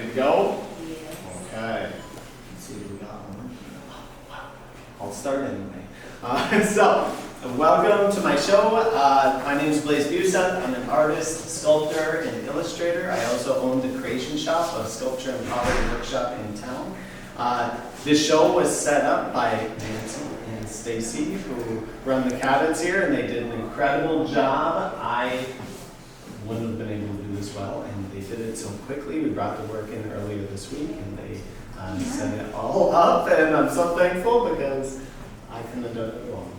Ready to go? Yes. Okay. Let's see if we got one. I'll start anyway. So, welcome to my show. My name is Blayze Buseth. I'm an artist, sculptor, and illustrator. I also own the Creation Shop, a sculpture and pottery workshop in town. This show was set up by Nancy and Stacy, who run the cabins here, and they did an incredible job. I wouldn't have been able to do this well, and they did it so quickly. We brought the work in earlier this week, and they set it all up, and I'm so thankful because I couldn't have done it alone.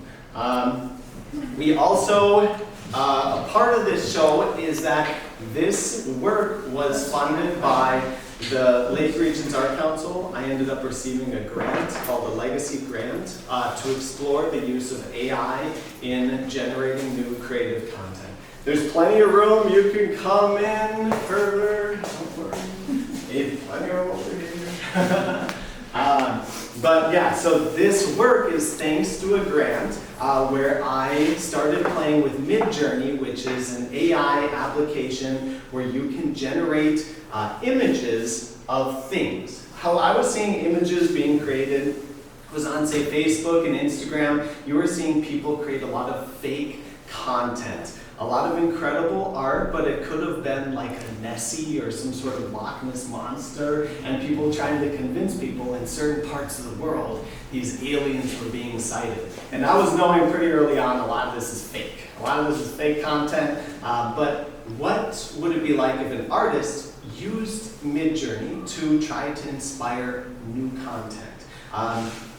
We also, a part of this show is that this work was funded by the Lake Regions Art Council. I ended up receiving a grant called the Legacy Grant to explore the use of AI in generating new creative content. There's plenty of room. You can come in further. Don't worry. Plenty of room over here. But yeah, so this work is thanks to a grant where I started playing with Midjourney, which is an AI application where you can generate images of things. How I was seeing images being created was on, say, Facebook and Instagram. You were seeing people create a lot of fake content. A lot of incredible art, but it could have been like a Nessie or some sort of Loch Ness monster, and people trying to convince people in certain parts of the world these aliens were being sighted. And I was knowing pretty early on a lot of this is fake. A lot of this is fake content, but what would it be like if an artist used Midjourney to try to inspire new content?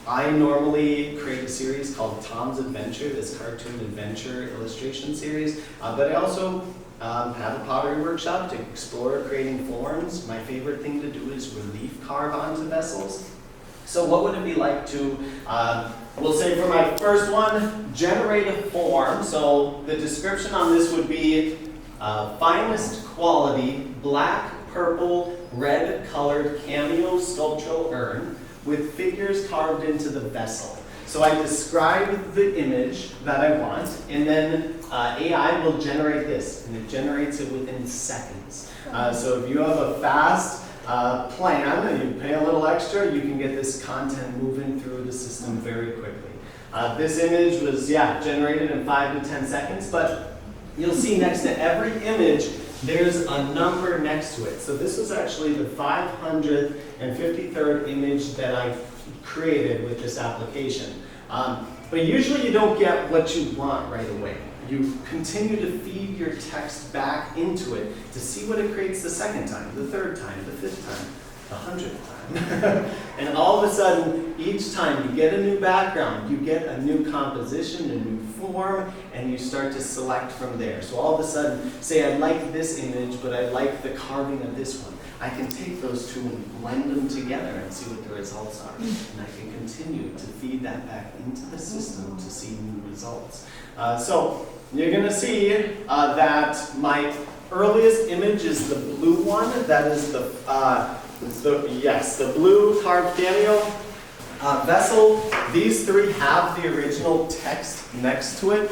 I normally create a series called Tom's Adventure, this cartoon adventure illustration series, but I also have a pottery workshop to explore creating forms. My favorite thing to do is relief carve onto vessels. So what would it be like to, we'll say for my first one, generate a form. So the description on this would be finest quality, black, purple, red colored cameo sculptural urn with figures carved into the vessel. So I describe the image that I want, and then AI will generate this, and it generates it within seconds. So if you have a fast plan and you pay a little extra, you can get this content moving through the system very quickly. This image was, generated in 5 to 10 seconds, but you'll see next to every image, there's a number next to it. So this was actually the 553rd image that I created with this application. But usually you don't get what you want right away. You continue to feed your text back into it to see what it creates the second time, the third time, the fifth time, the 100th time. And all of a sudden, each time you get a new background, you get a new composition, a new form, and you start to select from there. So all of a sudden, say I like this image, but I like the carving of this one. I can take those two and blend them together and see what the results are. And I can continue to feed that back into the system to see new results. So you're going to see that my earliest image is the blue one. That is the blue carved cameo vessel. These three have the original text next to it.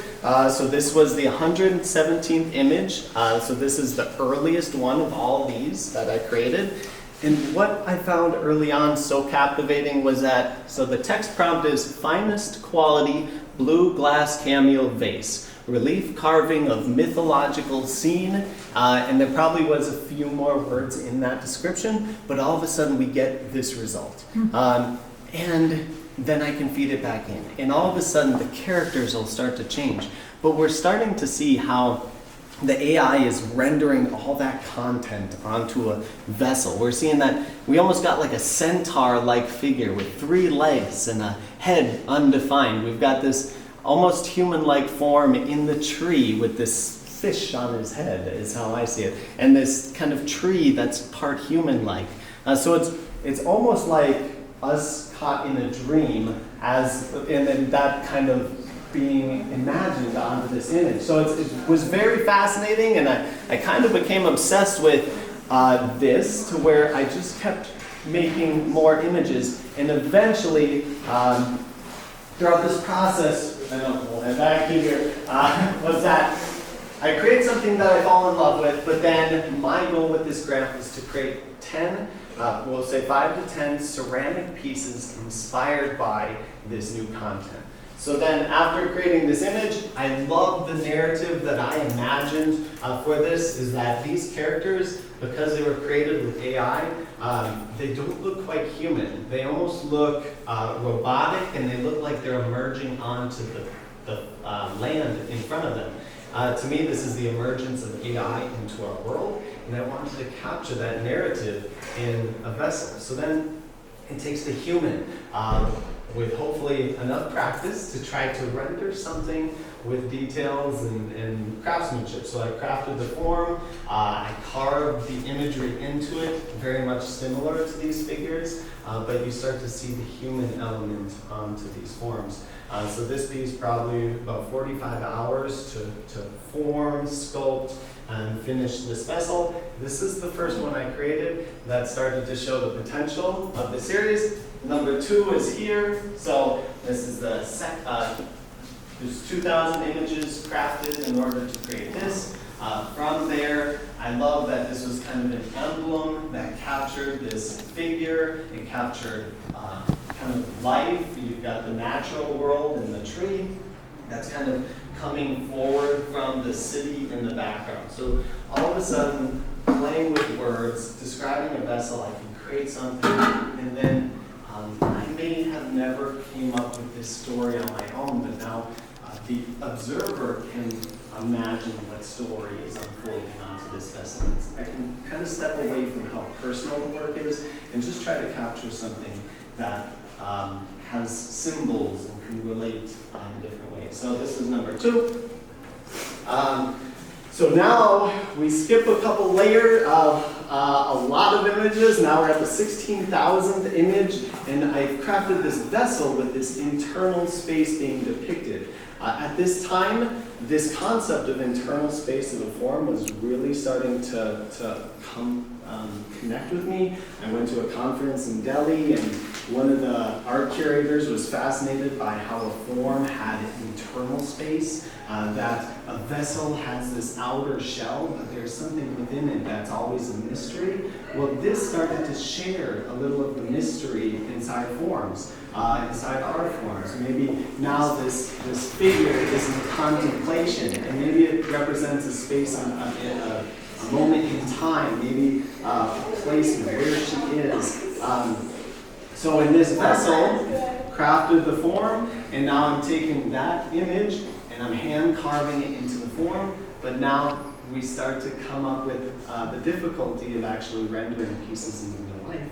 So this was the 117th image. So this is the earliest one of all these that I created. And what I found early on so captivating was that, so the text prompt is finest quality blue glass cameo vase, relief carving of mythological scene, and there probably was a few more words in that description, but all of a sudden we get this result. And then I can feed it back in. And all of a sudden the characters will start to change. But we're starting to see how the AI is rendering all that content onto a vessel. We're seeing that we almost got like a centaur-like figure with 3 legs and a head undefined. We've got this almost human-like form in the tree with this fish on his head, is how I see it. And this kind of tree that's part human-like. So it's almost like us caught in a dream, and then that kind of being imagined onto this image. So it was very fascinating, and I kind of became obsessed with this to where I just kept making more images, and eventually throughout this process, I know we'll head back here, was that I create something that I fall in love with, but then my goal with this grant was to create 10, we'll say 5 to 10 ceramic pieces inspired by this new content. So then after creating this image, I love the narrative that I imagined for this is that these characters, because they were created with AI, they don't look quite human. They almost look robotic, and they look like they're emerging onto the land in front of them. To me, this is the emergence of AI into our world, and I wanted to capture that narrative in a vessel. So then it takes the human with hopefully enough practice to try to render something with details and craftsmanship. So I crafted the form, I carved the imagery into it, very much similar to these figures, but you start to see the human element onto these forms. So this piece probably about 45 hours to form, sculpt, and finish this vessel. This is the first one I created that started to show the potential of the series. Number 2 is here. So this is the there's 2,000 images crafted in order to create this. From there, I love that this was kind of an emblem that captured this figure. It captured kind of life. You've got the natural world and the tree that's kind of coming forward from the city in the background. So all of a sudden, playing with words, describing a vessel, I can create something, and then I may have never came up with this story on my own, but now the observer can imagine what story is unfolding onto this vessel. I can kind of step away from how personal the work is and just try to capture something that has symbols and can relate in different ways. So this is number 2. So now we skip a couple layers of a lot of images. Now we're at the 16,000th image, and I've crafted this vessel with this internal space being depicted. At this time, this concept of internal space of a form was really starting to connect with me. I went to a conference in Delhi, and one of the art curators was fascinated by how a form had internal space, that a vessel has this outer shell, but there's something within it that's always a mystery. Well, this started to share a little of the mystery inside forms, inside art forms. Maybe now this figure is in contemplation, and maybe it represents a space, a moment in time, maybe a place where she is. So in this vessel, crafted the form, and now I'm taking that image and I'm hand carving it into the form, but now we start to come up with the difficulty of actually rendering pieces in real life.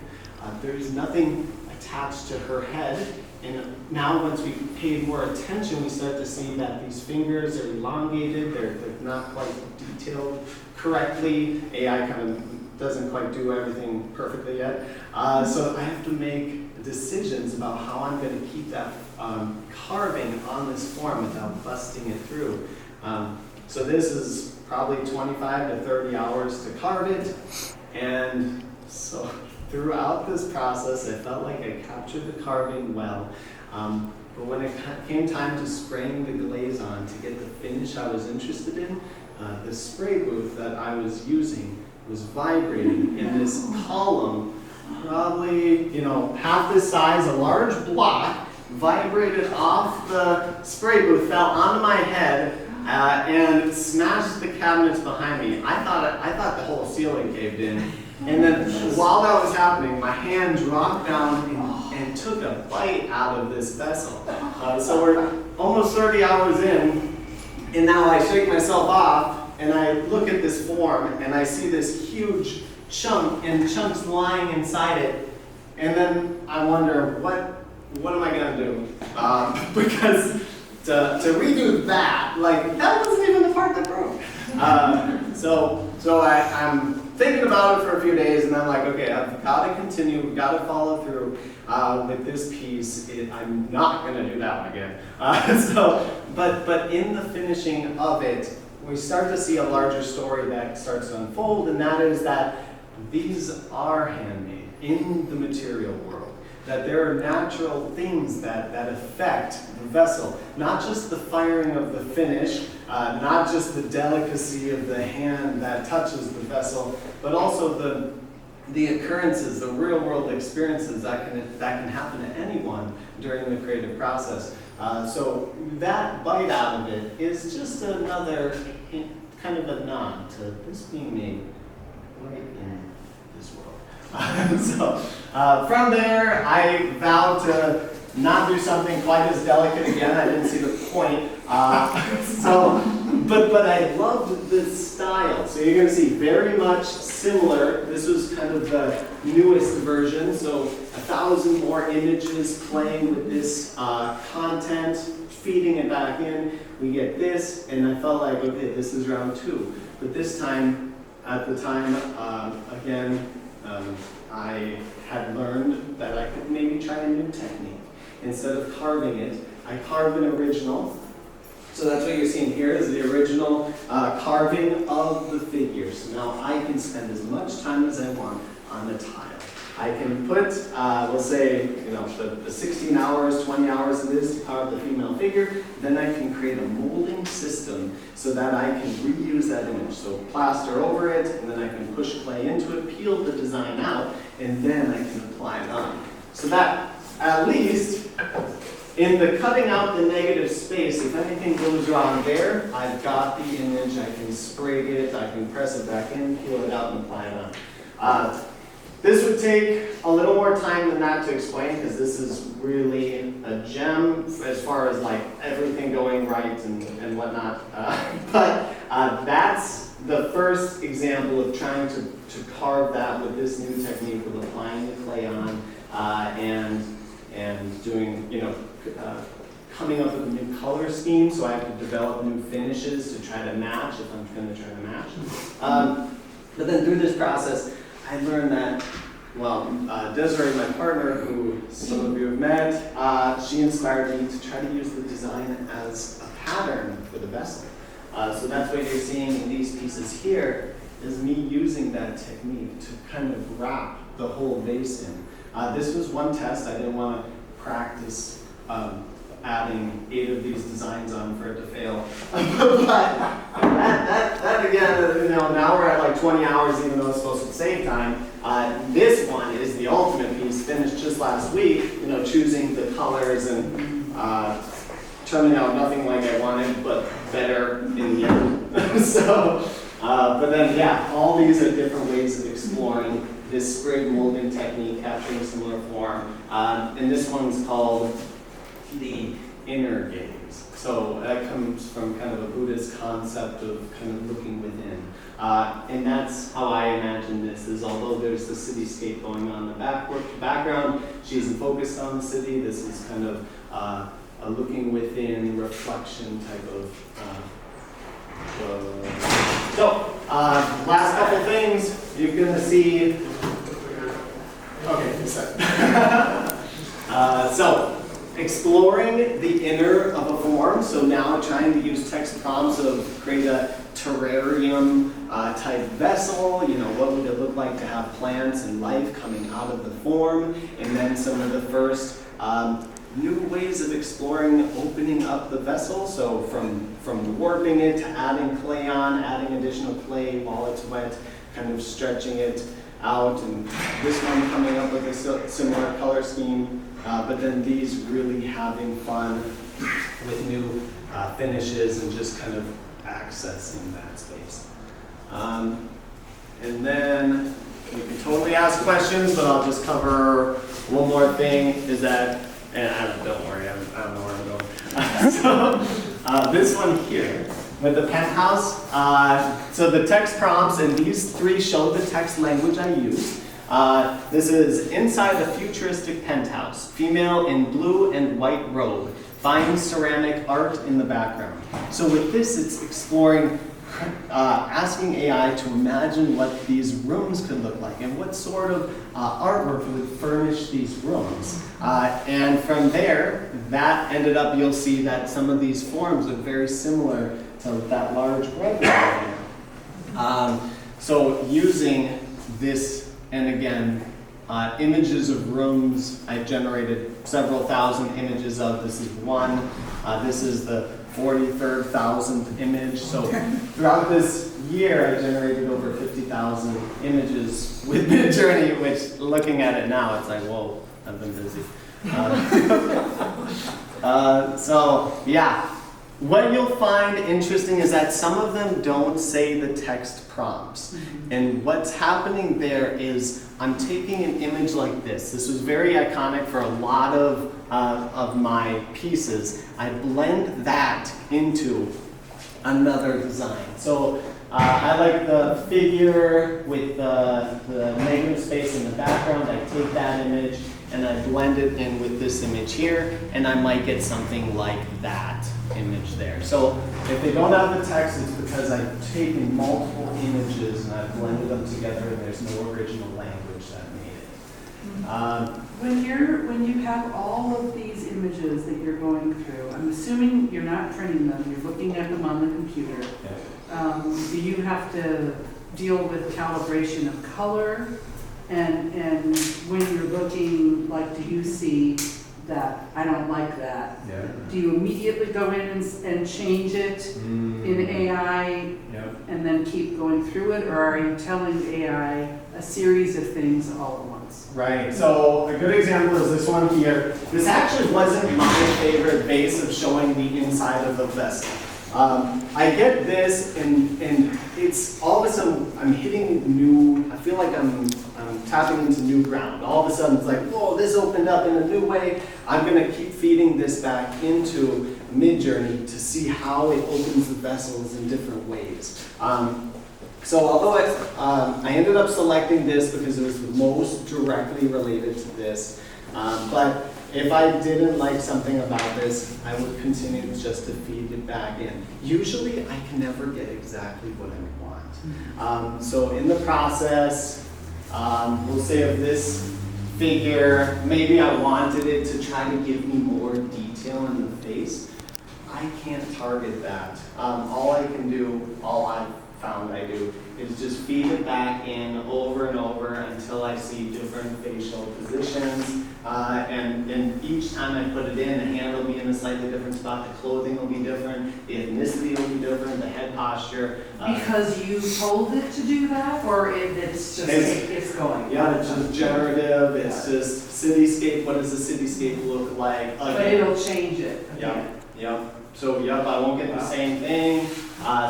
There's nothing attached to her head, and now once we pay more attention, we start to see that these fingers are elongated, they're not quite detailed correctly. AI kind of doesn't quite do everything perfectly yet. So I have to make decisions about how I'm going to keep that carving on this form without busting it through. So this is probably 25 to 30 hours to carve it. And so throughout this process, I felt like I captured the carving well. But when it came time to spraying the glaze on to get the finish I was interested in, the spray booth that I was using was vibrating, and this column, probably half this size, a large block, vibrated off the spray booth, fell onto my head, and smashed the cabinets behind me. I thought the whole ceiling caved in. And then while that was happening, my hand dropped down and took a bite out of this vessel. So we're almost 30 hours in, and now I shake myself off, and I look at this form, and I see this huge chunk, and chunks lying inside it. And then I wonder, what am I going to do? Because to redo that, that wasn't even the part that broke. So I'm thinking about it for a few days, and I'm like, okay, I've got to continue, we've got to follow through with this piece. I'm not going to do that one again. But in the finishing of it, we start to see a larger story that starts to unfold, and that is that these are handmade in the material world. that there are natural things that affect the vessel. Not just the firing of the finish, not just the delicacy of the hand that touches the vessel, but also the occurrences, the real world experiences that can happen to anyone during the creative process. So that bite out of it is just another kind of a nod to this being made right in this world. So from there, I vowed to not do something quite as delicate again. I didn't see the point. But I loved the style. So you're going to see very much similar. This was kind of the newest version. So 1,000 more images playing with this content, feeding it back in. We get this, and I felt like, okay, this is round 2. But this time, at the time, again, I had learned that I could maybe try a new technique. Instead of carving it, I carved an original. So that's what you're seeing here is the original carving of the figure. So now I can spend as much time as I want on the tile. I can put, we'll say, the 16 hours, 20 hours it is to carve the female figure. Then I can create a molding system so that I can reuse that image. So plaster over it, and then I can push clay into it, peel the design out, and then I can apply it on. So that, at least, in the cutting out the negative space, if anything goes wrong there, I've got the image, I can spray it, I can press it back in, peel it out, and apply it on. This would take a little more time than that to explain, because this is really a gem as far as like everything going right and whatnot. But that's the first example of trying to carve that with this new technique of applying the clay on and doing, coming up with a new color scheme. So I have to develop new finishes to try to match if I'm going to try to match. But then through this process, I learned that, Desiree, my partner, who some of you have met, she inspired me to try to use the design as a pattern for the vessel. So that's what you're seeing in these pieces here, is me using that technique to kind of wrap the whole vase in. This was one test. I didn't want to practice adding 8 of these designs on for it to fail. But that again, now we're at like 20 hours, even though it's supposed to save time. This one is the ultimate piece, finished just last week, choosing the colors and turning out nothing like I wanted, but better in the end. But then, yeah, all these are different ways of exploring this sprig molding technique, capturing similar form. And this one's called the inner gaze. So that comes from kind of a Buddhist concept of kind of looking within. And that's how I imagine this, is although there's the cityscape going on in the background, she isn't focused on the city. This is kind of a looking within reflection type of last couple things, you're going to see. Okay, so exploring the inner of a form. So now trying to use text prompts of create a terrarium type vessel. What would it look like to have plants and life coming out of the form? And then some of the first new ways of exploring opening up the vessel. So from warping it to adding clay on, adding additional clay while it's wet, kind of stretching it out, and this one coming up with a similar color scheme, but then these really having fun with new finishes and just kind of accessing that space. And then you can totally ask questions, but I'll just cover one more thing, is that, and don't worry, I don't know where I'm going. So this one here, with the penthouse, so the text prompts, and these 3 show the text language I use. This is inside the futuristic penthouse, female in blue and white robe, fine ceramic art in the background. So with this, it's exploring, asking AI to imagine what these rooms could look like and what sort of artwork would furnish these rooms. And from there, that ended up, you'll see that some of these forms look very similar to that large red one. So using this, and again, images of rooms. I've generated several thousand images of. This is one. This is the 43rd thousandth image. So throughout this year, I generated over 50,000 images with Midjourney, which looking at it now, it's like, whoa, I've been busy. So yeah, what you'll find interesting is that some of them don't say the text prompts. And what's happening there is I'm taking an image like this. This was very iconic for a lot of my pieces. I blend that into another design. So I like the figure with the negative space in the background. I take that image and I blend it in with this image here, and I might get something like that image there. So if they don't have the text, it's because I've taken multiple images and I've blended them together and there's no original language that made it. When you have all of these images that you're going through, I'm assuming you're not printing them, you're looking at them on the computer. Yeah. Do you have to deal with calibration of color? And when you're looking, like, do you see that I don't like that? Yeah. Do you immediately go in and change it in AI and then keep going through it? Or are you telling AI a series of things all at once? Right, so a good example is this one here. This actually wasn't my favorite vase of showing the inside of the vessel. I get this and it's all of a sudden I'm hitting new, I feel like I'm tapping into new ground. All of a sudden it's like, whoa, this opened up in a new way. I'm gonna keep feeding this back into Midjourney to see how it opens the vessels in different ways. So although I ended up selecting this because it was the most directly related to this, but if I didn't like something about this, I would continue just to feed it back in. Usually I can never get exactly what I want. So in the process, we'll say of this figure, maybe I wanted it to try to give me more detail in the face. I can't target that. All I can do, all I've found I do, is just feed it back in over and over until I see different facial positions. And each time I put it in, the hand will be in a slightly different spot, the clothing will be different, the ethnicity will be different, the head posture. Because you told it to do that, or it's just, it's going? Yeah, it's just generative, it's just cityscape, what does the cityscape look like? But it'll change it. Yep. So I won't get the same thing.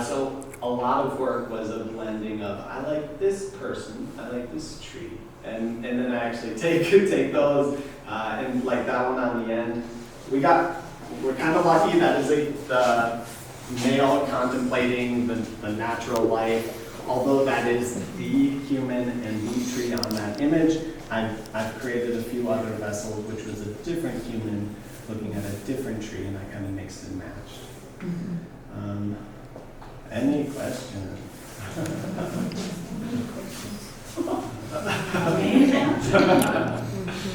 So a lot of work was a blending of, I like this person, I like this tree. And then I actually take those and like that one on the end. We're kind of lucky that is the male contemplating the natural life. Although that is the human and the tree on that image, I've created a few other vessels which was a different human looking at a different tree, and I kind of mixed and matched. Any questions?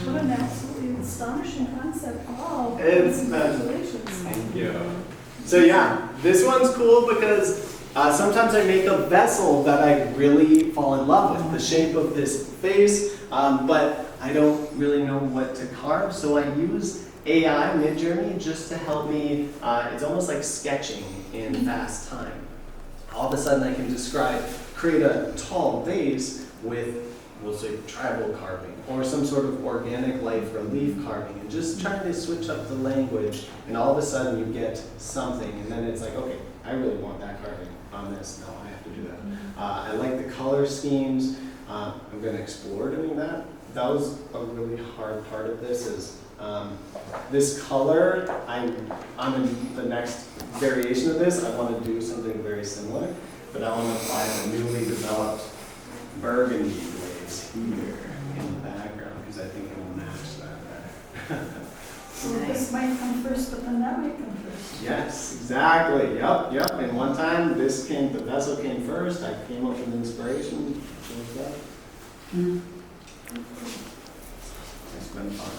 What an absolutely astonishing concept. Wow. Congratulations. Thank you. So yeah, this one's cool because sometimes I make a vessel that I really fall in love with, the shape of this face, but I don't really know what to carve, so I use AI, Midjourney, just to help me. It's almost like sketching in fast time. All of a sudden I can create a tall vase with, we'll say, tribal carving or some sort of organic life relief carving, and just trying to switch up the language, and all of a sudden you get something, and then it's like, okay, I really want that carving on this, now I have to do that. I like the color schemes. I'm going to explore doing that. That was a really hard part of this is this color, on the next variation of this, I want to do something very similar, but I want to apply the newly developed burgundy glaze here in the background because I think it will match that better. So this might come first, but then that might come first. Yes, exactly. Yep. And one time the vessel came first. I came up with inspiration. It's been fun.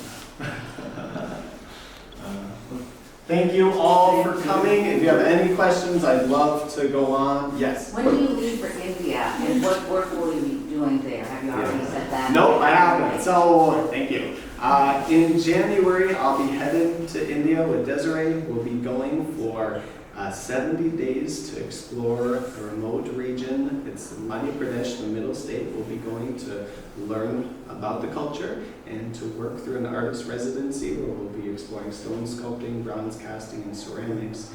Thank you all for coming. If you have any questions, I'd love to go on. Yes? When do you leave for India, and what work will you be doing there? Have you already said that? Nope, I haven't. So, thank you. In January, I'll be headed to India with Desiree. We'll be going for 70 days to explore a remote region. It's Madhya Pradesh, the middle state. We'll be going to learn about the culture and to work through an artist residency where we'll be exploring stone sculpting, bronze casting, and ceramics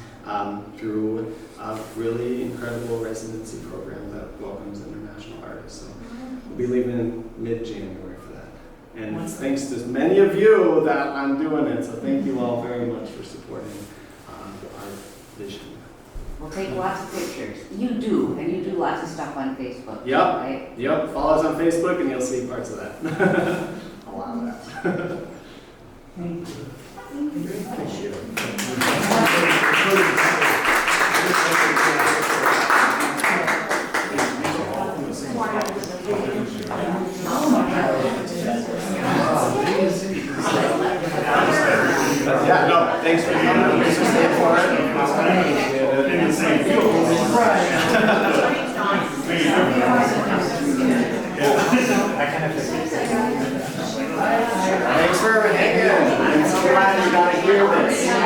through a really incredible residency program that welcomes international artists. So we'll be leaving mid-January for that. And thanks to many of you that I'm doing it, so thank you all very much for supporting our vision. We'll take lots of pictures. You do, and you do lots of stuff on Facebook. Yep. Right? Yep, follow us on Facebook and you'll see parts of that. A lot of that. Thank you. Yeah, no, thanks for coming. Thanks for staying for it. Thanks for hanging. I'm so glad you got to hear this.